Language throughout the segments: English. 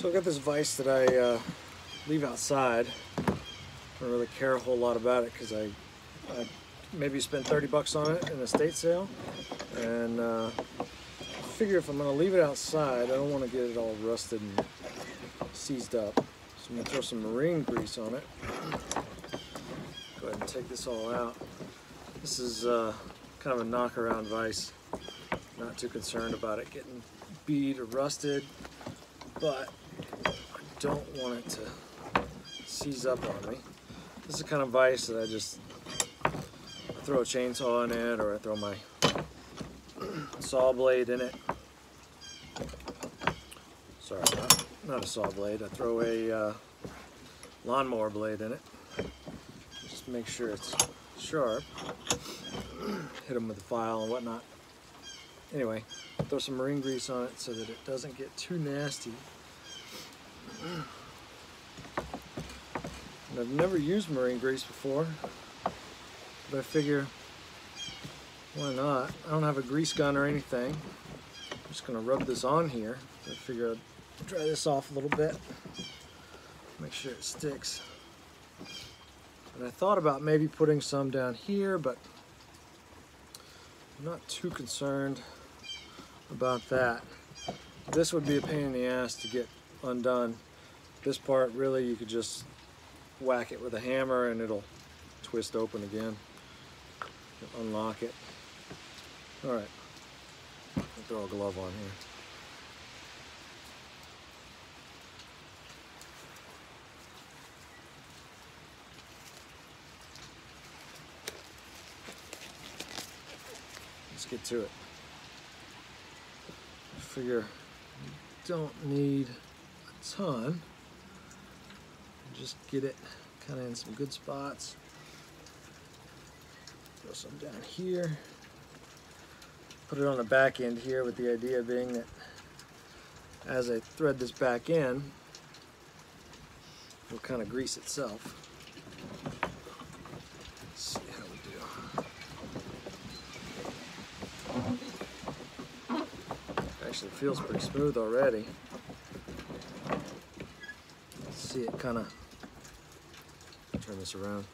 So I got this vise that I leave outside. I don't really care a whole lot about it because I maybe spend 30 bucks on it in a estate sale, and I figure if I'm going to leave it outside, I don't want to get it all rusted and seized up. So I'm going to throw some marine grease on it. Go ahead and take this all out. This is kind of a knock-around vise. Not too concerned about it getting beat or rusted, but I don't want it to seize up on me. This is the kind of vise that I throw a chainsaw in it, or I throw my saw blade in it. Sorry, not a saw blade. I throw a lawnmower blade in it. Just make sure it's sharp. Hit them with a file and whatnot. Anyway, throw some marine grease on it so that it doesn't get too nasty. And I've never used marine grease before, but I figure, why not? I don't have a grease gun or anything. I'm just gonna rub this on here. I figure I'd dry this off a little bit, make sure it sticks. And I thought about maybe putting some down here, but I'm not too concerned about that. This would be a pain in the ass to get undone. This part, really, you could just whack it with a hammer and it'll twist open again. You'll unlock it. All right, I'll throw a glove on here. Let's get to it. I figure you don't need a ton. Just get it kind of in some good spots. Throw some down here. Put it on the back end here, with the idea being that as I thread this back in, it'll kind of grease itself. Let's see how we do. Actually feels pretty smooth already. See it kind of, turn this around,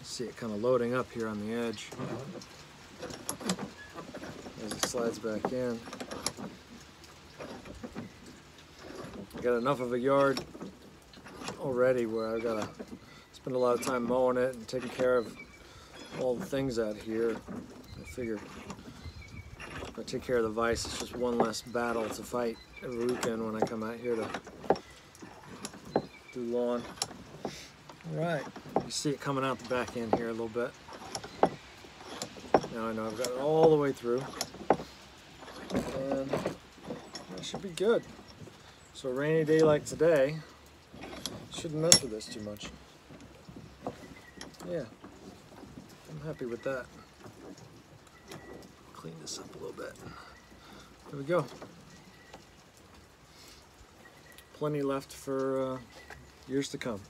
see it kind of loading up here on the edge as it slides back in. I got enough of a yard already where I've got to spend a lot of time mowing it and taking care of all the things out here. I figure if I take care of the vise, it's just one less battle to fight every weekend when I come out here to do lawn. All right, you see it coming out the back end here a little bit. Now I know I've got it all the way through, and that should be good. So a rainy day like today, shouldn't mess with this too much. Yeah, I'm happy with that. Clean this up a little bit. There we go. Plenty left for years to come.